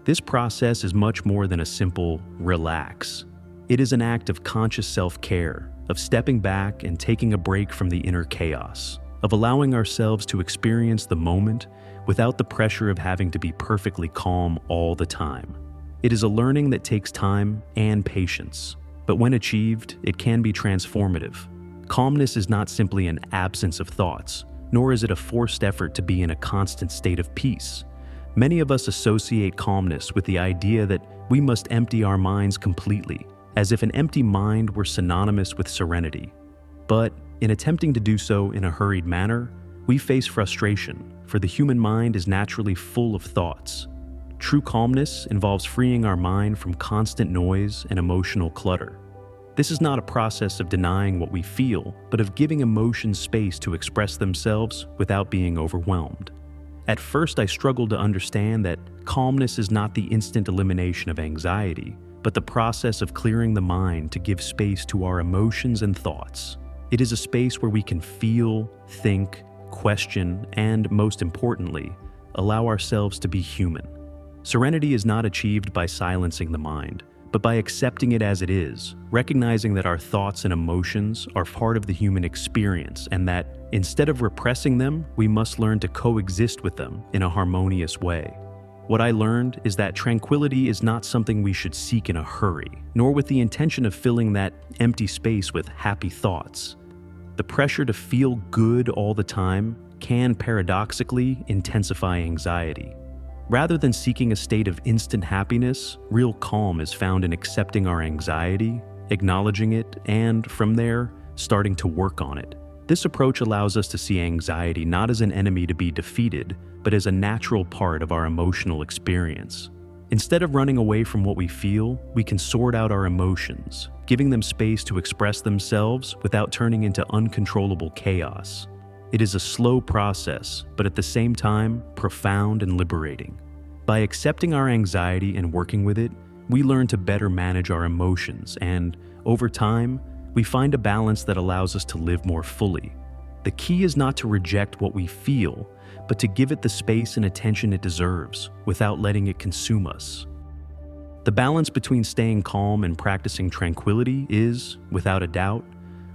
This process is much more than a simple relax. It is an act of conscious self-care, of stepping back and taking a break from the inner chaos, of allowing ourselves to experience the moment without the pressure of having to be perfectly calm all the time. It is a learning that takes time and patience, but when achieved, it can be transformative. Calmness is not simply an absence of thoughts, nor is it a forced effort to be in a constant state of peace. Many of us associate calmness with the idea that we must empty our minds completely, as if an empty mind were synonymous with serenity. But in attempting to do so in a hurried manner, We face frustration, for the human mind is naturally full of thoughts. True calmness involves freeing our mind from constant noise and emotional clutter. This is not a process of denying what we feel, but of giving emotions space to express themselves without being overwhelmed. At first, I struggled to understand that calmness is not the instant elimination of anxiety, but the process of clearing the mind to give space to our emotions and thoughts. It is a space where we can feel, think, question, and, most importantly, allow ourselves to be human. Serenity is not achieved by silencing the mind, but by accepting it as it is, recognizing that our thoughts and emotions are part of the human experience and that, instead of repressing them, we must learn to coexist with them in a harmonious way. What I learned is that tranquility is not something we should seek in a hurry, nor with the intention of filling that empty space with happy thoughts. The pressure to feel good all the time can paradoxically intensify anxiety. Rather than seeking a state of instant happiness, real calm is found in accepting our anxiety, acknowledging it, and, from there, starting to work on it. This approach allows us to see anxiety not as an enemy to be defeated, but as a natural part of our emotional experience. Instead of running away from what we feel, we can sort out our emotions, giving them space to express themselves without turning into uncontrollable chaos. It is a slow process, but at the same time, profound and liberating. By accepting our anxiety and working with it, we learn to better manage our emotions, and, over time, we find a balance that allows us to live more fully. The key is not to reject what we feel, but to give it the space and attention it deserves, without letting it consume us. The balance between staying calm and practicing tranquility is, without a doubt,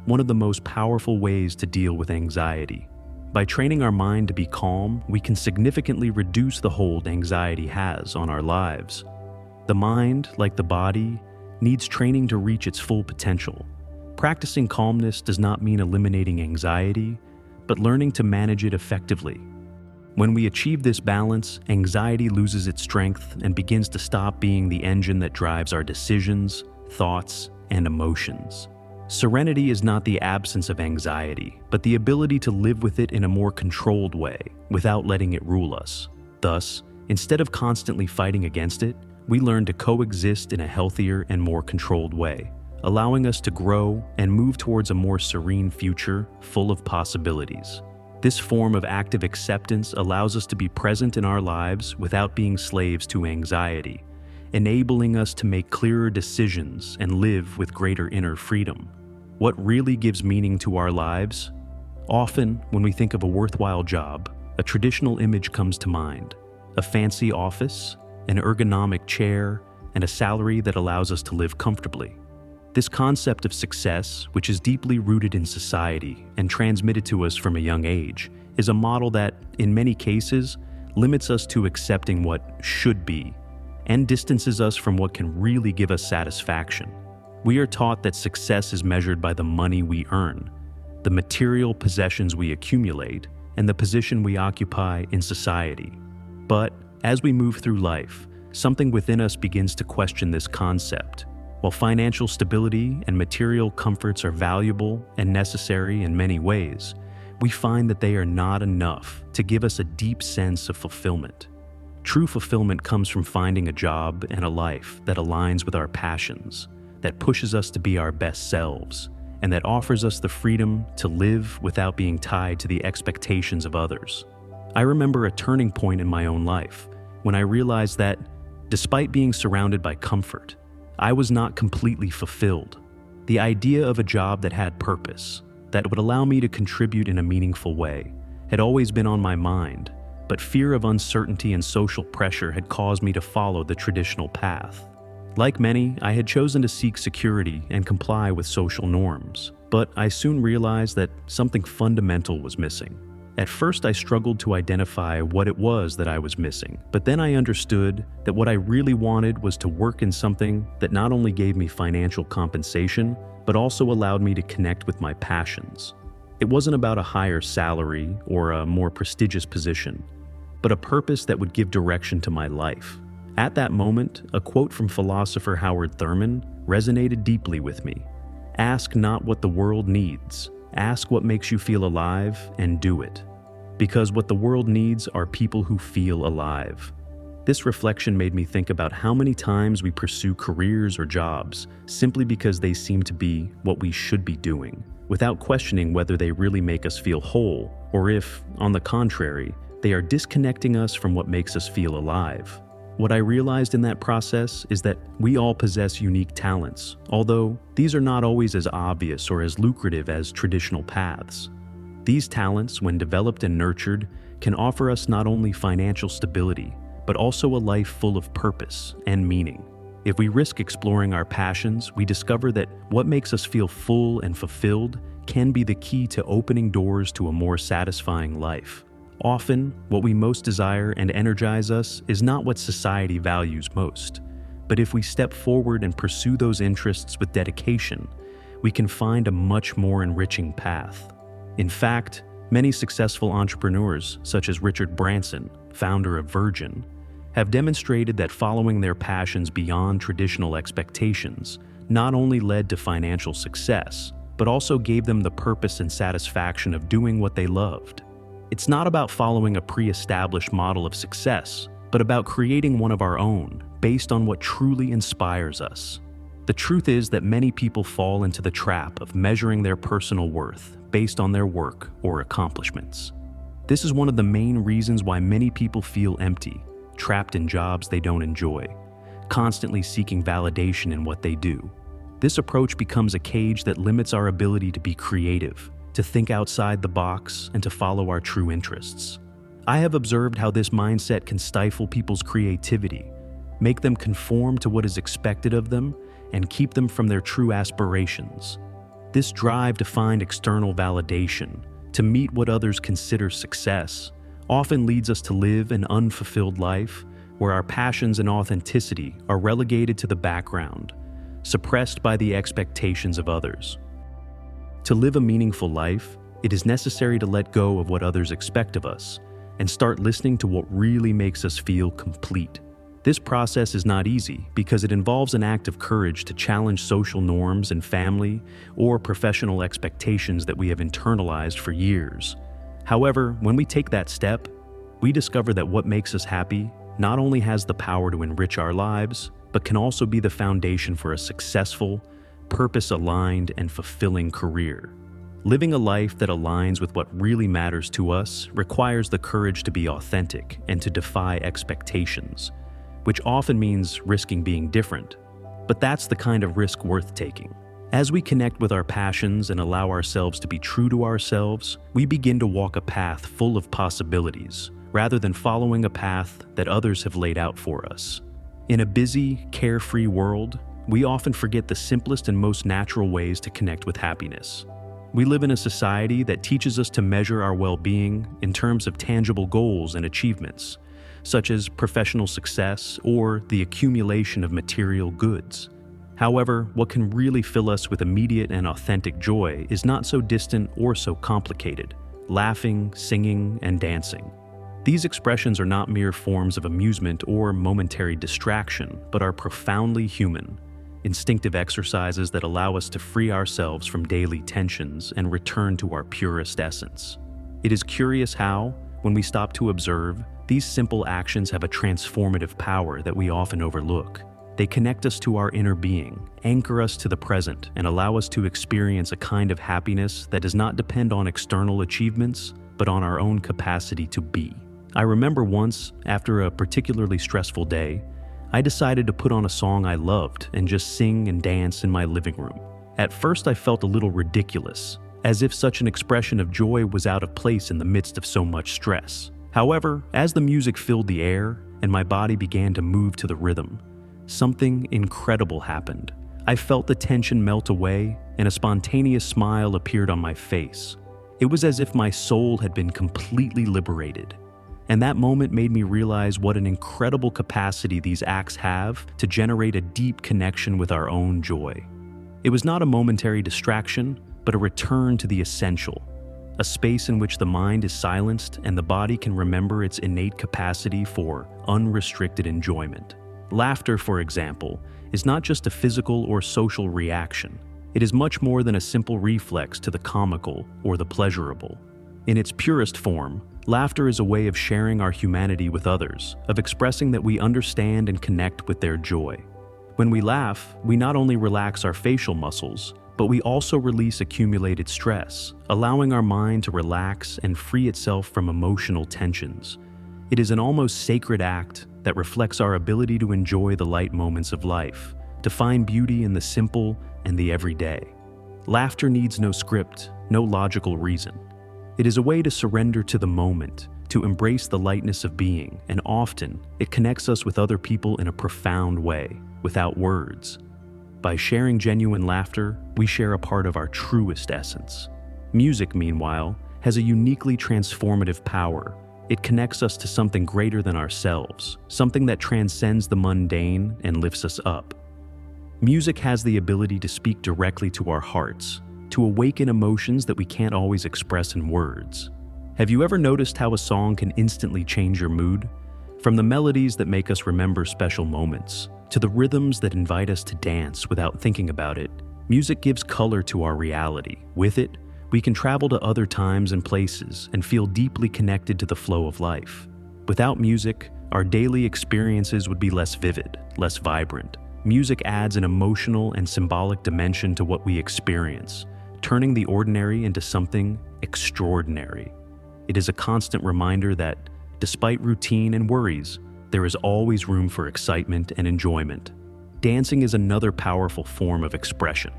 one of the most powerful ways to deal with anxiety. By training our mind to be calm, we can significantly reduce the hold anxiety has on our lives. The mind, like the body, needs training to reach its full potential. Practicing calmness does not mean eliminating anxiety, but learning to manage it effectively. When we achieve this balance, anxiety loses its strength and begins to stop being the engine that drives our decisions, thoughts, and emotions. Serenity is not the absence of anxiety, but the ability to live with it in a more controlled way, without letting it rule us. Thus, instead of constantly fighting against it, we learn to coexist in a healthier and more controlled way, allowing us to grow and move towards a more serene future full of possibilities. This form of active acceptance allows us to be present in our lives without being slaves to anxiety, enabling us to make clearer decisions and live with greater inner freedom. What really gives meaning to our lives? Often, when we think of a worthwhile job, a traditional image comes to mind: a fancy office, an ergonomic chair, and a salary that allows us to live comfortably. This concept of success, which is deeply rooted in society and transmitted to us from a young age, is a model that, in many cases, limits us to accepting what should be and distances us from what can really give us satisfaction. We are taught that success is measured by the money we earn, the material possessions we accumulate, and the position we occupy in society. But as we move through life, something within us begins to question this concept. While financial stability and material comforts are valuable and necessary in many ways, we find that they are not enough to give us a deep sense of fulfillment. True fulfillment comes from finding a job and a life that aligns with our passions, that pushes us to be our best selves, and that offers us the freedom to live without being tied to the expectations of others. I remember a turning point in my own life when I realized that, despite being surrounded by comfort, I was not completely fulfilled. The idea of a job that had purpose, that would allow me to contribute in a meaningful way, had always been on my mind, but fear of uncertainty and social pressure had caused me to follow the traditional path. Like many, I had chosen to seek security and comply with social norms, but I soon realized that something fundamental was missing. At first, I struggled to identify what it was that I was missing, but then I understood that what I really wanted was to work in something that not only gave me financial compensation, but also allowed me to connect with my passions. It wasn't about a higher salary or a more prestigious position, but a purpose that would give direction to my life. At that moment, a quote from philosopher Howard Thurman resonated deeply with me. "Ask not what the world needs. Ask what makes you feel alive and do it." Because what the world needs are people who feel alive. This reflection made me think about how many times we pursue careers or jobs simply because they seem to be what we should be doing, without questioning whether they really make us feel whole, or if, on the contrary, they are disconnecting us from what makes us feel alive. What I realized in that process is that we all possess unique talents, although these are not always as obvious or as lucrative as traditional paths. These talents, when developed and nurtured, can offer us not only financial stability, but also a life full of purpose and meaning. If we risk exploring our passions, we discover that what makes us feel full and fulfilled can be the key to opening doors to a more satisfying life. Often, what we most desire and energize us is not what society values most. But if we step forward and pursue those interests with dedication, we can find a much more enriching path. In fact, many successful entrepreneurs, such as Richard Branson, founder of Virgin, have demonstrated that following their passions beyond traditional expectations not only led to financial success, but also gave them the purpose and satisfaction of doing what they loved. It's not about following a pre-established model of success, but about creating one of our own, based on what truly inspires us. The truth is that many people fall into the trap of measuring their personal worth based on their work or accomplishments. This is one of the main reasons why many people feel empty, trapped in jobs they don't enjoy, constantly seeking validation in what they do. This approach becomes a cage that limits our ability to be creative, to think outside the box, and to follow our true interests. I have observed how this mindset can stifle people's creativity, make them conform to what is expected of them, and keep them from their true aspirations. This drive to find external validation, to meet what others consider success, often leads us to live an unfulfilled life where our passions and authenticity are relegated to the background, suppressed by the expectations of others. To live a meaningful life, it is necessary to let go of what others expect of us and start listening to what really makes us feel complete. This process is not easy because it involves an act of courage to challenge social norms and family or professional expectations that we have internalized for years. However, when we take that step, we discover that what makes us happy not only has the power to enrich our lives, but can also be the foundation for a successful, purpose-aligned, and fulfilling career. Living a life that aligns with what really matters to us requires the courage to be authentic and to defy expectations, which often means risking being different. But that's the kind of risk worth taking. As we connect with our passions and allow ourselves to be true to ourselves, we begin to walk a path full of possibilities, rather than following a path that others have laid out for us. In a busy, carefree world, we often forget the simplest and most natural ways to connect with happiness. We live in a society that teaches us to measure our well-being in terms of tangible goals and achievements, such as professional success or the accumulation of material goods. However, what can really fill us with immediate and authentic joy is not so distant or so complicated: laughing, singing, and dancing. These expressions are not mere forms of amusement or momentary distraction, but are profoundly human, instinctive exercises that allow us to free ourselves from daily tensions and return to our purest essence. It is curious how, when we stop to observe, these simple actions have a transformative power that we often overlook. They connect us to our inner being, anchor us to the present, and allow us to experience a kind of happiness that does not depend on external achievements, but on our own capacity to be. I remember once, after a particularly stressful day, I decided to put on a song I loved and just sing and dance in my living room. At first I felt a little ridiculous, as if such an expression of joy was out of place in the midst of so much stress. However, as the music filled the air and my body began to move to the rhythm, something incredible happened. I felt the tension melt away and a spontaneous smile appeared on my face. It was as if my soul had been completely liberated. And that moment made me realize what an incredible capacity these acts have to generate a deep connection with our own joy. It was not a momentary distraction, but a return to the essential, a space in which the mind is silenced and the body can remember its innate capacity for unrestricted enjoyment. Laughter, for example, is not just a physical or social reaction. It is much more than a simple reflex to the comical or the pleasurable. In its purest form, Laughter is a way of sharing our humanity with others, of expressing that we understand and connect with their joy. When we laugh, we not only relax our facial muscles, but we also release accumulated stress, allowing our mind to relax and free itself from emotional tensions. It is an almost sacred act that reflects our ability to enjoy the light moments of life, to find beauty in the simple and the everyday. Laughter needs no script, no logical reason. It is a way to surrender to the moment, to embrace the lightness of being, and often it connects us with other people in a profound way, without words. By sharing genuine laughter, we share a part of our truest essence. Music, meanwhile, has a uniquely transformative power. It connects us to something greater than ourselves, something that transcends the mundane and lifts us up. Music has the ability to speak directly to our hearts, to awaken emotions that we can't always express in words. Have you ever noticed how a song can instantly change your mood? From the melodies that make us remember special moments, to the rhythms that invite us to dance without thinking about it, music gives color to our reality. With it, we can travel to other times and places and feel deeply connected to the flow of life. Without music, our daily experiences would be less vivid, less vibrant. Music adds an emotional and symbolic dimension to what we experience, turning the ordinary into something extraordinary. It is a constant reminder that, despite routine and worries, there is always room for excitement and enjoyment. Dancing is another powerful form of expression.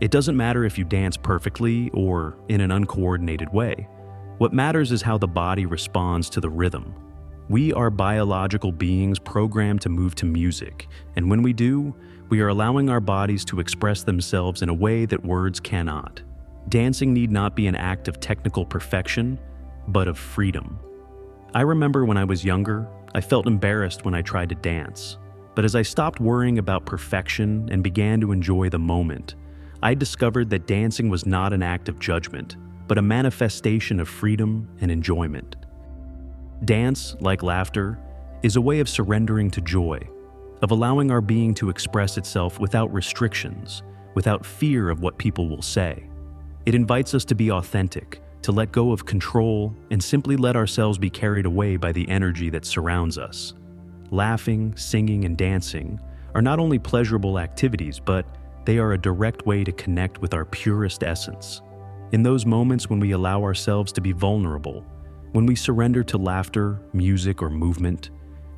It doesn't matter if you dance perfectly or in an uncoordinated way. What matters is how the body responds to the rhythm. We are biological beings programmed to move to music, and when we do, we are allowing our bodies to express themselves in a way that words cannot. Dancing need not be an act of technical perfection, but of freedom. I remember when I was younger, I felt embarrassed when I tried to dance. But as I stopped worrying about perfection and began to enjoy the moment, I discovered that dancing was not an act of judgment, but a manifestation of freedom and enjoyment. Dance, like laughter, is a way of surrendering to joy, of allowing our being to express itself without restrictions, without fear of what people will say. It invites us to be authentic, to let go of control, and simply let ourselves be carried away by the energy that surrounds us. Laughing, singing, and dancing are not only pleasurable activities, but they are a direct way to connect with our purest essence. In those moments when we allow ourselves to be vulnerable, when we surrender to laughter, music, or movement,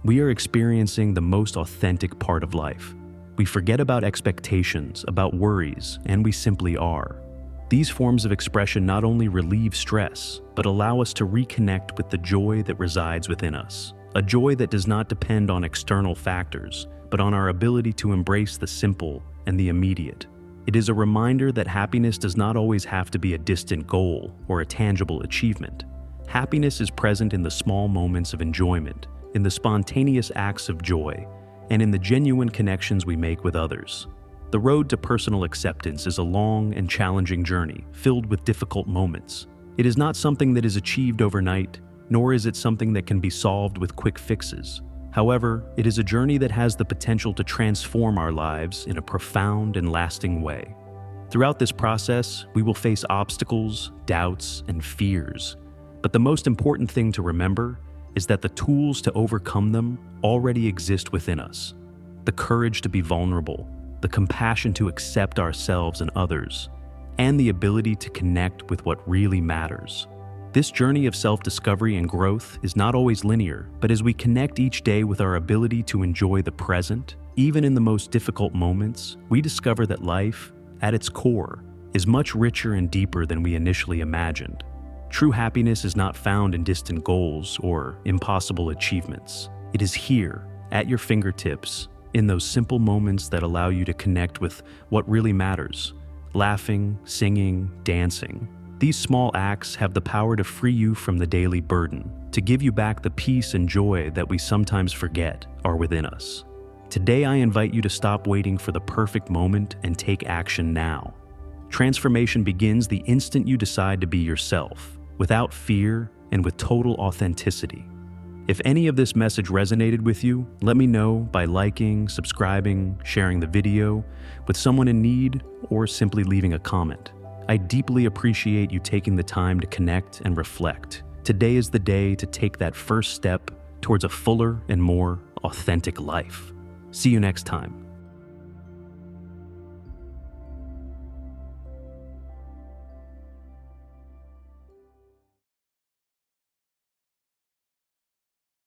we are experiencing the most authentic part of life. We forget about expectations, about worries, and we simply are. These forms of expression not only relieve stress, but allow us to reconnect with the joy that resides within us. A joy that does not depend on external factors, but on our ability to embrace the simple and the immediate. It is a reminder that happiness does not always have to be a distant goal or a tangible achievement. Happiness is present in the small moments of enjoyment, in the spontaneous acts of joy, and in the genuine connections we make with others. The road to personal acceptance is a long and challenging journey, filled with difficult moments. It is not something that is achieved overnight, nor is it something that can be solved with quick fixes. However, it is a journey that has the potential to transform our lives in a profound and lasting way. Throughout this process, we will face obstacles, doubts, and fears. But the most important thing to remember is that the tools to overcome them already exist within us. The courage to be vulnerable, the compassion to accept ourselves and others, and the ability to connect with what really matters. This journey of self-discovery and growth is not always linear, but as we connect each day with our ability to enjoy the present, even in the most difficult moments, we discover that life, at its core, is much richer and deeper than we initially imagined. True happiness is not found in distant goals or impossible achievements. It is here, at your fingertips, in those simple moments that allow you to connect with what really matters. Laughing, singing, dancing. These small acts have the power to free you from the daily burden, to give you back the peace and joy that we sometimes forget are within us. Today I invite you to stop waiting for the perfect moment and take action now. Transformation begins the instant you decide to be yourself, without fear and with total authenticity. If any of this message resonated with you, let me know by liking, subscribing, sharing the video with someone in need, or simply leaving a comment. I deeply appreciate you taking the time to connect and reflect. Today is the day to take that first step towards a fuller and more authentic life. See you next time.